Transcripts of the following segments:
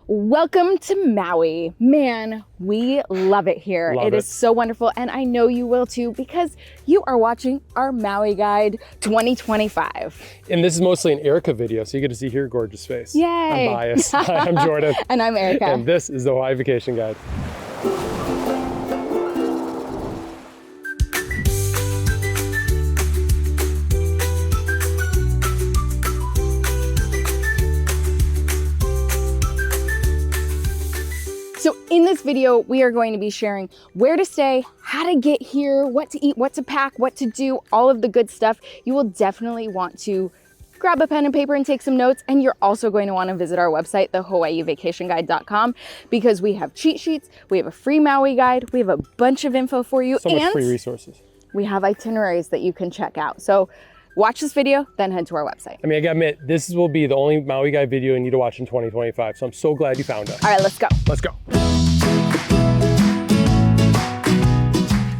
Welcome to Maui. Man, we love it here. It is so wonderful, and I know you will too because you are watching our Maui Guide 2025. And this is mostly an Erica video, so you get to see her gorgeous face. Yay! I'm biased. Hi, I'm Jordan. And I'm Erica. And this is the Hawaii Vacation Guide. So in this video, we are going to be sharing where to stay, how to get here, what to eat, what to pack, what to do, all of the good stuff. You will definitely want to grab a pen and paper and take some notes. And you're also going to want to visit our website, thehawaiivacationguide.com, because we have cheat sheets, we have a free Maui guide, we have a bunch of info for you. So much free resources. We have itineraries that you can check out. So watch this video, then head to our website. I mean, I gotta admit, this will be the only Maui Guide video you need to watch in 2025. So I'm so glad you found us. All right, let's go. Let's go.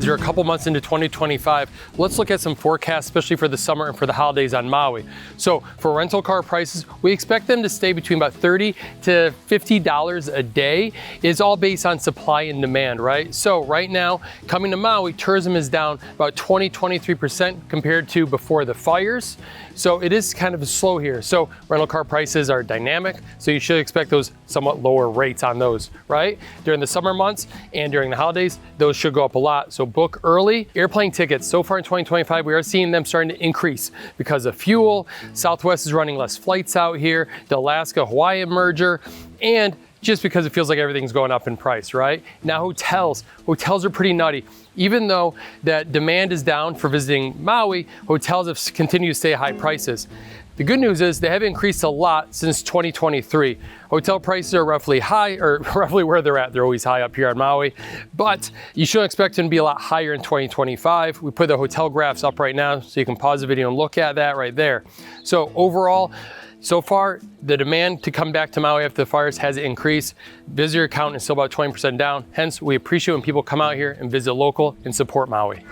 You're a couple months into 2025. Let's look at some forecasts, especially for the summer and for the holidays on Maui. So for rental car prices, we expect them to stay between about $30 to $50 a day. It's all based on supply and demand, right? So right now, coming to Maui, tourism is down about 23% compared to before the fires. So it is kind of slow here. So rental car prices are dynamic, so you should expect those somewhat lower rates on those, right? During the summer months and during the holidays, those should go up a lot. So book early. Airplane tickets, so far in 2025, we are seeing them starting to increase because of fuel. Southwest is running less flights out here, the Alaska-Hawaii merger, and just because it feels like everything's going up in price, right? Now hotels are pretty nutty. Even though that demand is down for visiting Maui, hotels have continued to stay at high prices. The good news is they have increased a lot since 2023. Hotel prices are roughly where they're at. They're always high up here on Maui, but you shouldn't expect them to be a lot higher in 2025. We put the hotel graphs up right now, so you can pause the video and look at that right there. So overall, so far, the demand to come back to Maui after the fires has increased. Visitor count is still about 20% down. Hence, we appreciate when people come out here and visit local and support Maui.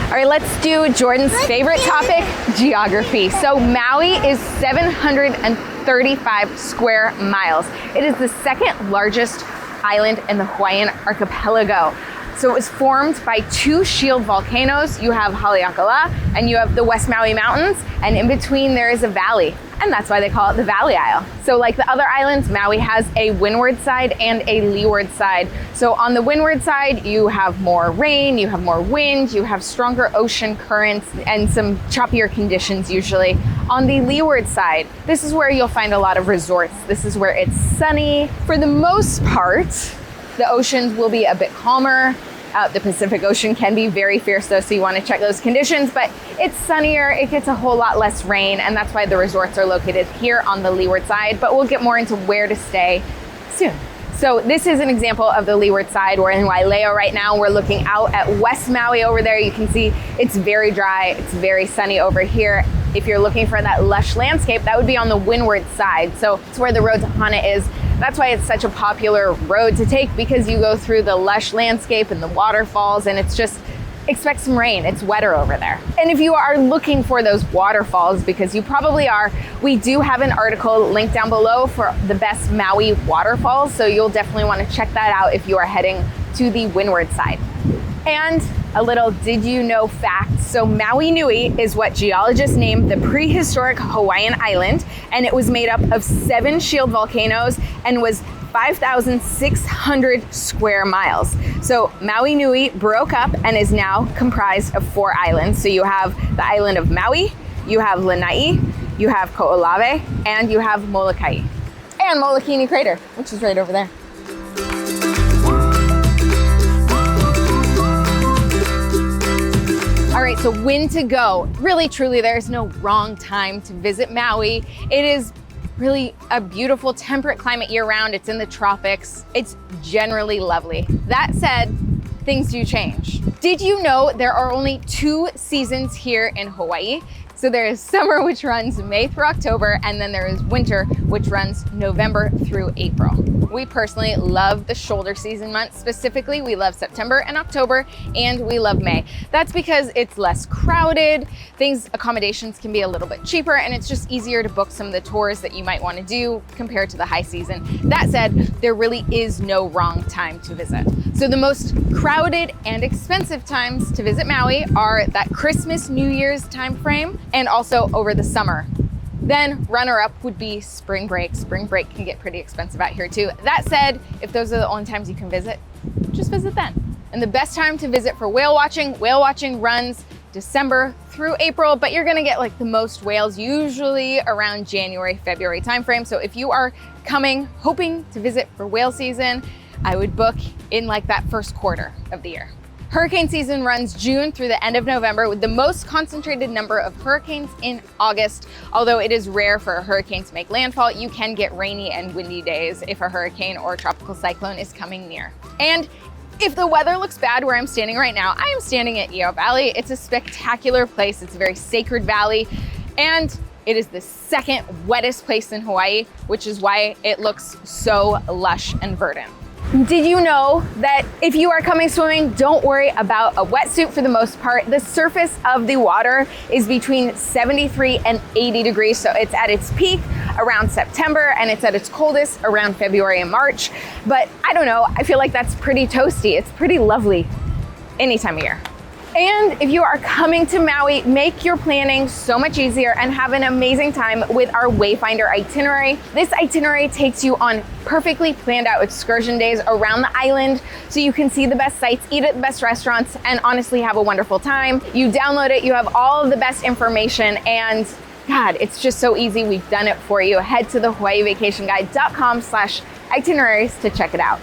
All right, let's do Jordan's favorite topic, geography. So Maui is 735 square miles. It is the second largest island in the Hawaiian archipelago. So it was formed by two shield volcanoes. You have HALEAKALA and you have the West Maui Mountains, and in between there is a valley. And that's why they call it the Valley Isle. So like the other islands, Maui has a windward side and a leeward side. So on the windward side, you have more rain, you have more wind, you have stronger ocean currents and some choppier conditions usually. On the leeward side, this is where you'll find a lot of resorts. This is where it's sunny. For the most part, the oceans will be a bit calmer. The Pacific Ocean can be very fierce though, so you want to check those conditions, but it's sunnier, it gets a whole lot less rain, and that's why the resorts are located here on the leeward side, but we'll get more into where to stay soon. So this is an example of the leeward side. We're in Wailea right now. We're looking out at West Maui over there. You can see it's very dry, it's very sunny over here. If you're looking for that lush landscape, that would be on the windward side. So it's where the road to Hana is. That's why it's such a popular road to take, because you go through the lush landscape and the waterfalls, and it's just, expect some rain. It's wetter over there. And if you are looking for those waterfalls, because you probably are, we do have an article linked down below for the best Maui waterfalls. So you'll definitely want to check that out if you are heading to the windward side. And a little did you know fact. So Maui Nui is what geologists named the prehistoric Hawaiian island, and it was made up of 7 shield volcanoes and was 5,600 square miles. So Maui Nui broke up and is now comprised of 4 islands. So you have the island of Maui, you have Lanai, you have Ko'olave, and you have Molokai. And Molokini crater, which is right over there. All right, so when to go? Really, truly, there's no wrong time to visit Maui. It is really a beautiful temperate climate year round. It's in the tropics. It's generally lovely. That said, things do change. Did you know there are only 2 seasons here in Hawaii? So there is summer, which runs May through October, and then there is winter, which runs November through April. We personally love the shoulder season months. Specifically, we love September and October, and we love May. That's because it's less crowded, accommodations can be a little bit cheaper, and it's just easier to book some of the tours that you might want to do compared to the high season. That said, there really is no wrong time to visit. So the most crowded and expensive times to visit Maui are that Christmas, New Year's time frame, and also over the summer. Then runner-up would be spring break. Spring break can get pretty expensive out here too. That said, if those are the only times you can visit, just visit then. And the best time to visit for whale watching runs December through April, but you're gonna get like the most whales usually around January, February timeframe. So if you are coming, hoping to visit for whale season, I would book in like that first quarter of the year. Hurricane season runs June through the end of November, with the most concentrated number of hurricanes in August. Although it is rare for a hurricane to make landfall, you can get rainy and windy days if a hurricane or tropical cyclone is coming near. And if the weather looks bad where I'm standing right now, I am standing at Iao Valley. It's a spectacular place. It's a very sacred valley, and it is the second wettest place in Hawaii, which is why it looks so lush and verdant. Did you know that if you are coming swimming, don't worry about a wetsuit for the most part. The surface of the water is between 73 and 80 degrees. So it's at its peak around September and it's at its coldest around February and March. But I don't know, I feel like that's pretty toasty. It's pretty lovely any time of year. And if you are coming to Maui, make your planning so much easier and have an amazing time with our Wayfinder itinerary. This itinerary takes you on perfectly planned out excursion days around the island so you can see the best sights, eat at the best restaurants, and honestly have a wonderful time. You download it, you have all of the best information, and God, it's just so easy. We've done it for you. Head to the hawaiivacationguide.com/itineraries to check it out.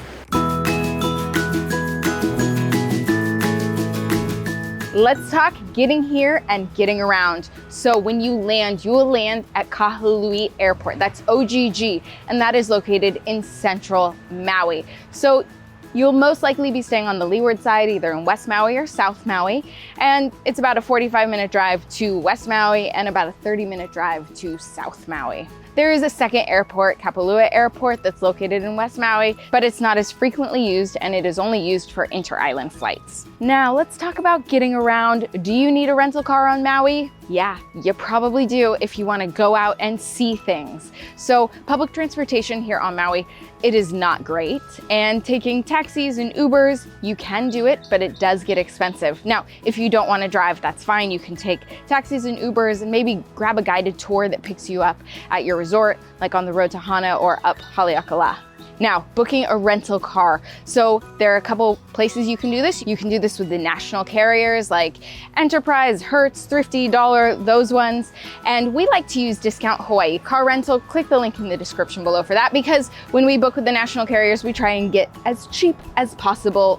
Let's talk getting here and getting around. So when you land, you will land at Kahului Airport. That's OGG, and that is located in central Maui. So you'll most likely be staying on the leeward side, either in West Maui or South Maui. And it's about a 45-minute drive to West Maui and about a 30-minute drive to South Maui. There is a second airport, Kapalua Airport, that's located in West Maui, but it's not as frequently used and it is only used for inter-island flights. Now let's talk about getting around. Do you need a rental car on Maui? Yeah, you probably do if you want to go out and see things. So public transportation here on Maui, it is not great. And taking taxis and Ubers, you can do it, but it does get expensive. Now, if you don't want to drive, that's fine. You can take taxis and Ubers and maybe grab a guided tour that picks you up at your resort, like on the road to Hana or up HALEAKALA. Now, booking a rental car. So there are a couple places you can do this. You can do this with the national carriers like Enterprise, Hertz, Thrifty, Dollar, those ones. And we like to use Discount Hawaii Car Rental. Click the link in the description below for that, because when we book with the national carriers, we try and get as cheap as possible.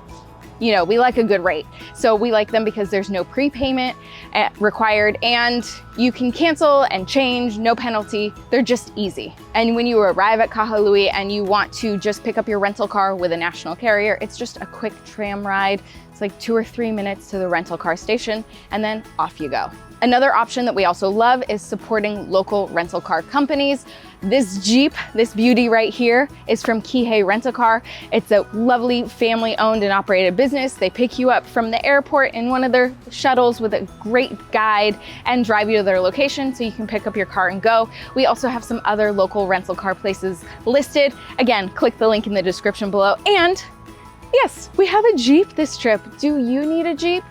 You know, we like a good rate. So we like them because there's no prepayment required and you can cancel and change, no penalty. They're just easy. And when you arrive at Kahului and you want to just pick up your rental car with a national carrier, it's just a quick tram ride. It's like 2 or 3 minutes to the rental car station and then off you go. Another option that we also love is supporting local rental car companies. This Jeep, this beauty right here, is from Kihei Rental Car. It's a lovely family-owned and operated business. They pick you up from the airport in one of their shuttles with a great guide and drive you to their location so you can pick up your car and go. We also have some other local rental car places listed. Again, click the link in the description below. And yes, we have a Jeep this trip. Do you need a Jeep?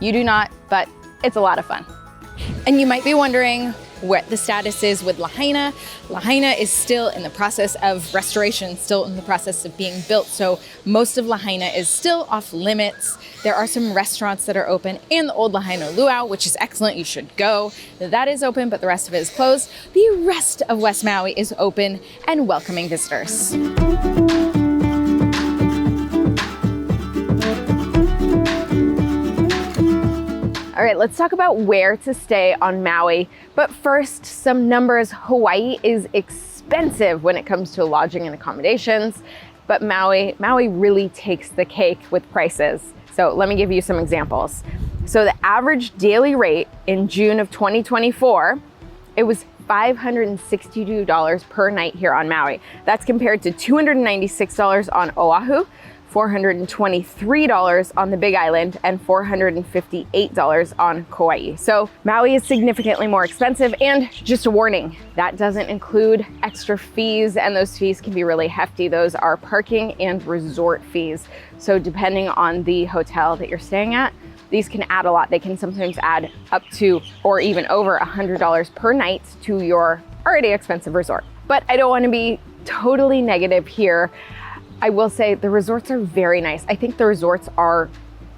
You do not, but it's a lot of fun. And you might be wondering what the status is with Lahaina. Lahaina is still in the process of restoration, still in the process of being built. So most of Lahaina is still off limits. There are some restaurants that are open and the old Lahaina Luau, which is excellent. You should go. That is open, but the rest of it is closed. The rest of West Maui is open and welcoming visitors. All right, let's talk about where to stay on Maui. But first, some numbers. Hawaii is expensive when it comes to lodging and accommodations, but Maui really takes the cake with prices. So let me give you some examples. So the average daily rate in June of 2024, it was $562 per night here on Maui. That's compared to $296 on Oahu, $423 on the Big Island, and $458 on Kauai. So Maui is significantly more expensive, and just a warning, that doesn't include extra fees, and those fees can be really hefty. Those are parking and resort fees. So depending on the hotel that you're staying at, these can add a lot. They can sometimes add up to or even over $100 per night to your already expensive resort. But I don't want to be totally negative here. I will say the resorts are very nice. I think the resorts are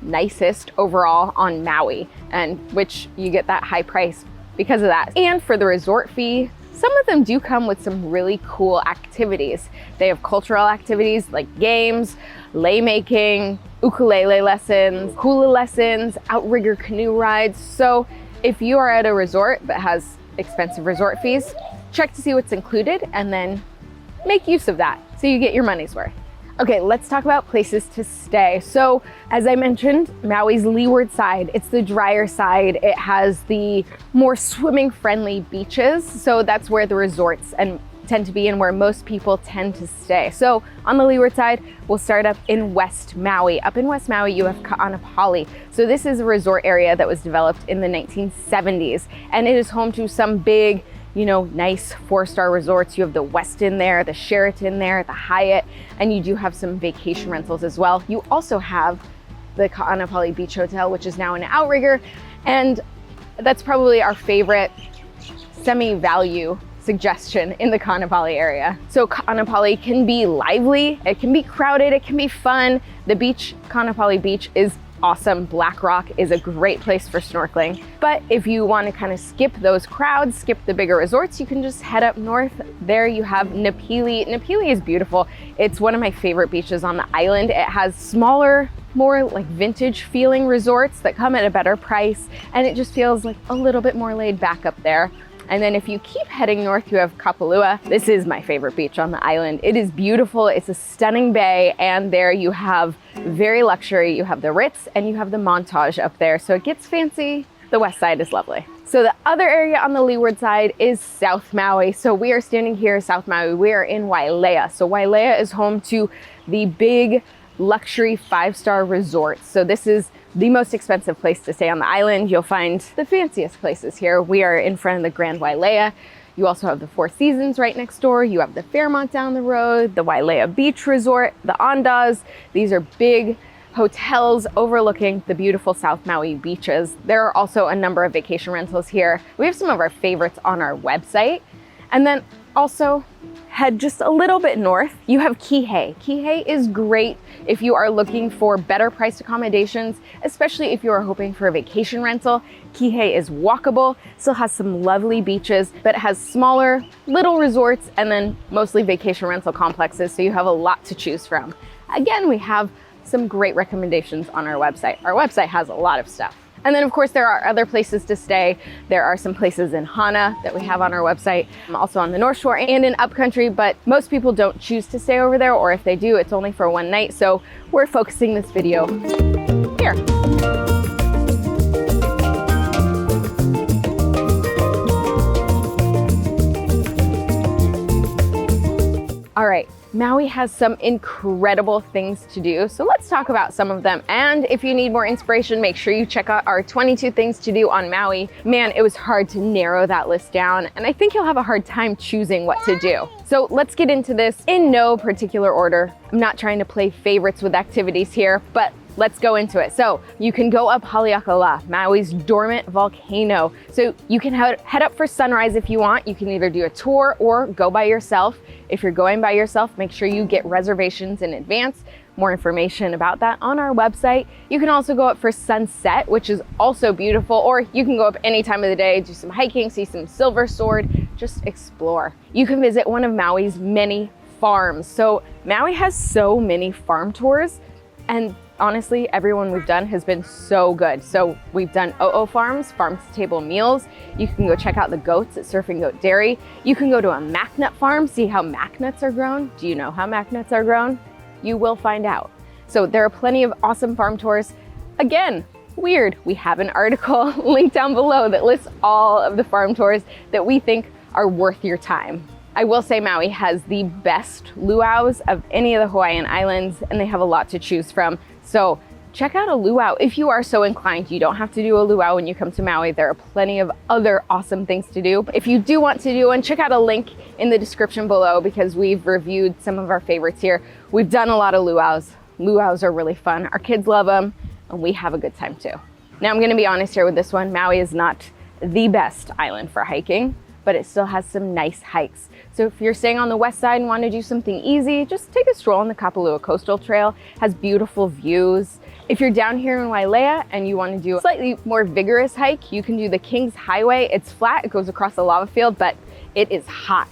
nicest overall on Maui, and which you get that high price because of that. And for the resort fee, some of them do come with some really cool activities. They have cultural activities like games, lei making, ukulele lessons, hula lessons, outrigger canoe rides. So if you are at a resort that has expensive resort fees, check to see what's included and then make use of that so you get your money's worth. Okay, let's talk about places to stay. So as I mentioned, Maui's leeward side, it's the drier side. It has the more swimming friendly beaches. So that's where the resorts tend to be and where most people tend to stay. So on the leeward side, we'll start up in West Maui. Up in West Maui, you have Ka'anapali. So this is a resort area that was developed in the 1970s, and it is home to some big, nice 4-star resorts. You have the Westin there, the Sheraton there, the Hyatt, and you do have some vacation rentals as well. You also have the Ka'anapali Beach Hotel, which is now an outrigger, and that's probably our favorite semi-value suggestion in the Ka'anapali area. So Ka'anapali can be lively, it can be crowded, it can be fun. The beach, Ka'anapali Beach, is awesome. Black Rock is a great place for snorkeling. But if you want to kind of skip those crowds, skip the bigger resorts, you can just head up north. There you have Napili. Napili is beautiful. It's one of my favorite beaches on the island. It has smaller, more like vintage feeling resorts that come at a better price, and it just feels like a little bit more laid back up there. And then if you keep heading north, you have Kapalua. This is my favorite beach on the island. It is beautiful. It's a stunning bay, and there you have very luxury. You have the Ritz and you have the Montage up there. So it gets fancy. The west side is lovely. So the other area on the leeward side is South Maui. So we are standing here, South Maui. We are in Wailea. So Wailea is home to the big luxury 5-star resorts. So this is the most expensive place to stay on the island. You'll find the fanciest places here. We are in front of the Grand Wailea. You also have the Four Seasons right next door. You have the Fairmont down the road, the Wailea Beach Resort, the Andaz. These are big hotels overlooking the beautiful South Maui beaches. There are also a number of vacation rentals here. We have some of our favorites on our website. And then also head just a little bit north, you have Kihei. Kihei is great if you are looking for better priced accommodations, especially if you are hoping for a vacation rental. Kihei is walkable, still has some lovely beaches, but it has smaller little resorts and then mostly vacation rental complexes, so you have a lot to choose from. Again, we have some great recommendations on our website. Our website has a lot of stuff. And then of course there are other places to stay. There are some places in Hana that we have on our website, also on the North Shore and in Upcountry, but most people don't choose to stay over there, or if they do, it's only for one night. So we're focusing this video here. All right, Maui has some incredible things to do, so let's talk about some of them. And if you need more inspiration, make sure you check out our 22 things to do on Maui. Man, it was hard to narrow that list down, and I think you'll have a hard time choosing what to do. So let's get into this in no particular order. I'm not trying to play favorites with activities here, but let's go into it. So you can go up HALEAKALA, Maui's dormant volcano. So you can head up for sunrise if you want. You can either do a tour or go by yourself. If you're going by yourself, make sure you get reservations in advance. More information about that on our website. You can also go up for sunset, which is also beautiful, or you can go up any time of the day, do some hiking, see some silver sword, just explore. You can visit one of Maui's many farms. So Maui has so many farm tours, and honestly, everyone we've done has been so good. So we've done O'o Farms, farm to table meals. You can go check out the goats at Surfing Goat Dairy. You can go to a mac nut farm, see how mac nuts are grown. Do you know how mac nuts are grown? You will find out. So there are plenty of awesome farm tours. Again, Weird. We have an article linked down below that lists all of the farm tours that we think are worth your time. I will say Maui has the best luau's of any of the Hawaiian islands, and they have a lot to choose from. So check out a luau if you are so inclined. You don't have to do a luau when you come to Maui. There are plenty of other awesome things to do. But if you do want to do one, check out a link in the description below because we've reviewed some of our favorites here. We've done a lot of luau's. Luau's are really fun. Our kids love them, and we have a good time too. Now I'm gonna be honest here with this one. Maui is not the best island for hiking, but it still has some nice hikes. So if you're staying on the west side and want to do something easy, just take a stroll on the Kapalua Coastal Trail. It has beautiful views. If you're down here in Wailea and you want to do a slightly more vigorous hike, you can do the King's Highway. It's flat, it goes across a lava field, but it is hot.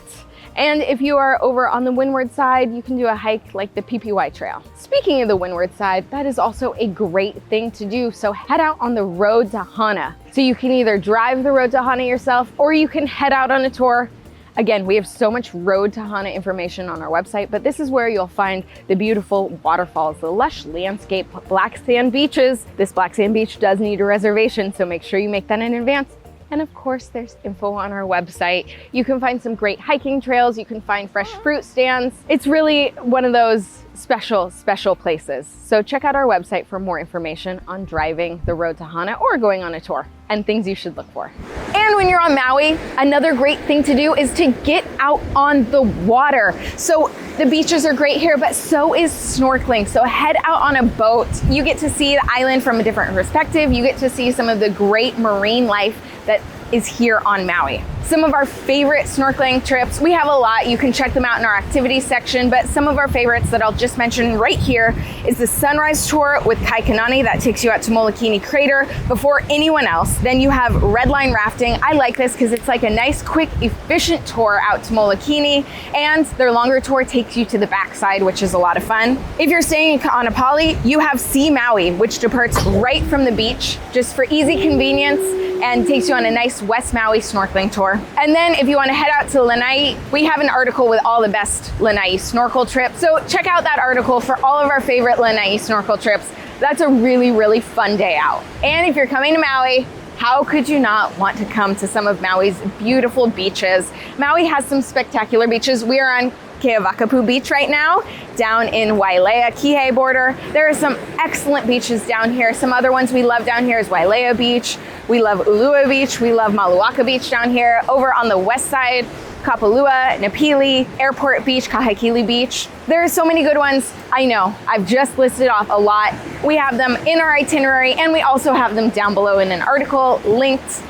And if you are over on the windward side, you can do a hike like the PPY Trail. Speaking of the windward side, that is also a great thing to do. So head out on the road to Hana. So you can either drive the road to Hana yourself or you can head out on a tour. Again, we have so much road to Hana information on our website, but this is where you'll find the beautiful waterfalls, the lush landscape, black sand beaches. This black sand beach does need a reservation, so make sure you make that in advance. And of course, there's info on our website. You can find some great hiking trails. You can find fresh fruit stands. It's really one of those special places. So check out our website for more information on driving the road to Hana or going on a tour and things you should look for. And when you're on Maui, another great thing to do is to get out on the water. So the beaches are great here, but so is snorkeling. So head out on a boat. You get to see the island from a different perspective. You get to see some of the great marine life that is here on Maui. Some of our favorite snorkeling trips, we have a lot. You can check them out in our activities section, but some of our favorites that I'll just mention right here is the sunrise tour with Kaikanani that takes you out to Molokini Crater before anyone else. Then you have red line rafting. I like this because it's like a nice, quick, efficient tour out to Molokini, and their longer tour takes you to the backside, which is a lot of fun. If you're staying in Ka'anapali, you have Sea Maui, which departs right from the beach, just for easy convenience, and takes you on a nice West Maui snorkeling tour. And then if you want to head out to Lanai, we have an article with all the best Lanai snorkel trips. So check out that article for all of our favorite Lanai snorkel trips. That's a really fun day out. And if you're coming to Maui, how could you not want to come to some of Maui's beautiful beaches? Maui has some spectacular beaches. We are on Ke'awakapu Beach right now, down in Wailea, Kihei border. There are some excellent beaches down here. Some other ones we love down here is Wailea Beach. We love Ulua Beach. We love Maluaka Beach down here. Over on the west side, Kapalua, Napili, Airport Beach, Kahekili Beach. There are so many good ones. I know, I've just listed off a lot. We have them in our itinerary, and we also have them down below in an article linked.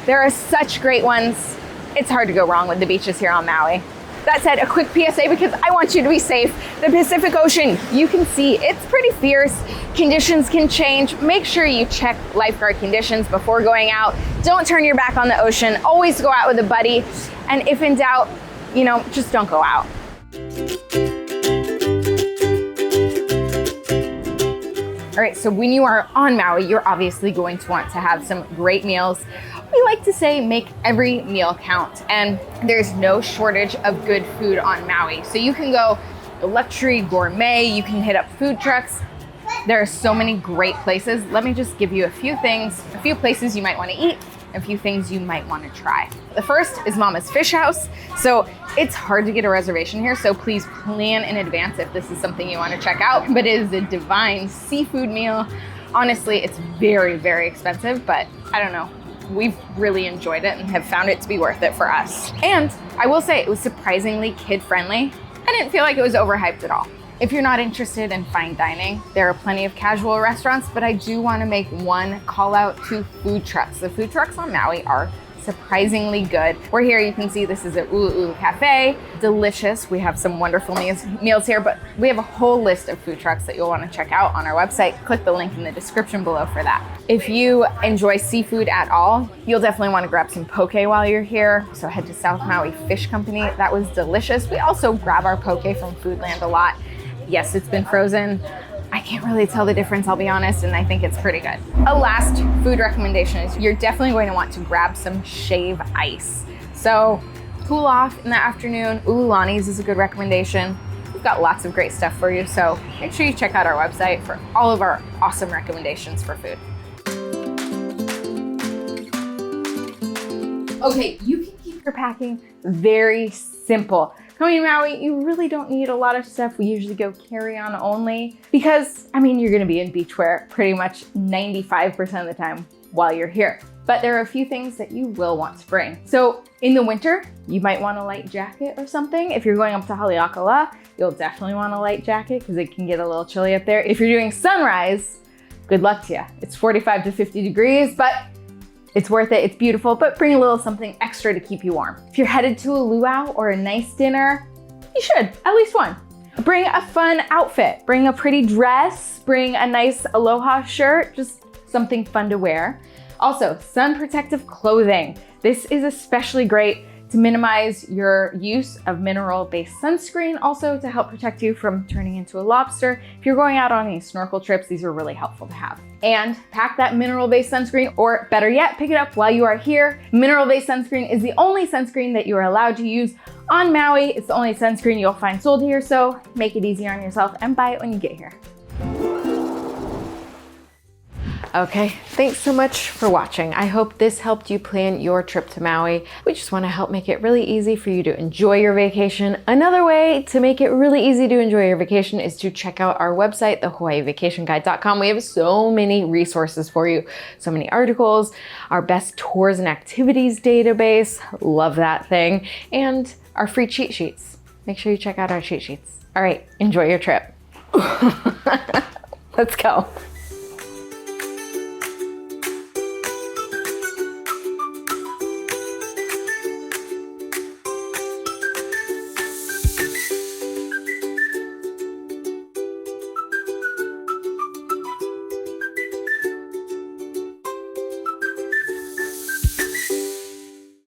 There are such great ones. It's hard to go wrong with the beaches here on Maui. That said, a quick PSA because I want you to be safe. The Pacific Ocean, you can see it's pretty fierce. Conditions can change. Make sure you check lifeguard conditions before going out. Don't turn your back on the ocean. Always go out with a buddy. And if in doubt, just don't go out. All right, so when you are on Maui, you're obviously going to want to have some great meals. We like to say make every meal count, and there's no shortage of good food on Maui. So you can go luxury gourmet, you can hit up food trucks. There are so many great places. Let me just give you a few things, a few places you might want to eat, a few things you might want to try. The first is Mama's Fish House. So it's hard to get a reservation here, so please plan in advance if this is something you want to check out, but it is a divine seafood meal. Honestly, it's very expensive, but I don't know. We've really enjoyed it and have found it to be worth it for us. And I will say it was surprisingly kid-friendly. I didn't feel like it was overhyped at all. If you're not interested in fine dining, there are plenty of casual restaurants, but I do want to make one call out to food trucks. The food trucks on Maui are surprisingly good. We're here, you can see this is at Ulu Ulu Cafe. Delicious. We have some wonderful meals here, but we have a whole list of food trucks that you'll want to check out on our website. Click the link in the description below for that. If you enjoy seafood at all, you'll definitely want to grab some poke while you're here. So head to South Maui Fish Company. That was delicious. We also grab our poke from Foodland a lot. Yes, it's been frozen. I can't really tell the difference, I'll be honest, and I think it's pretty good. A last food recommendation is you're definitely going to want to grab some shave ice. So cool off in the afternoon. Ululani's is a good recommendation. We've got lots of great stuff for you, so make sure you check out our website for all of our awesome recommendations for food. Okay, you can keep your packing very simple. Coming to Maui, you really don't need a lot of stuff. We usually go carry-on only because, I mean, you're gonna be in beachwear pretty much 95% of the time while you're here. But there are a few things that you will want to bring. So in the winter, you might want a light jacket or something. If you're going up to HALEAKALA, you'll definitely want a light jacket because it can get a little chilly up there. If you're doing sunrise, good luck to you. It's 45 to 50 degrees, but it's worth it, it's beautiful, but bring a little something extra to keep you warm. If you're headed to a luau or a nice dinner, you should, at least one. Bring a fun outfit. Bring a pretty dress, bring a nice aloha shirt, just something fun to wear. Also, sun protective clothing. This is especially great to minimize your use of mineral-based sunscreen, also to help protect you from turning into a lobster. If you're going out on any snorkel trips, these are really helpful to have. And pack that mineral-based sunscreen, or better yet, pick it up while you are here. Mineral-based sunscreen is the only sunscreen that you are allowed to use on Maui. It's the only sunscreen you'll find sold here, so make it easy on yourself and buy it when you get here. Okay, thanks so much for watching. I hope this helped you plan your trip to Maui. We just want to help make it really easy for you to enjoy your vacation. Another way to make it really easy to enjoy your vacation is to check out our website, the HawaiiVacationGuide.com. We have so many resources for you, so many articles, our best tours and activities database, love that thing, and our free cheat sheets. Make sure you check out our cheat sheets. All right, enjoy your trip. Let's go.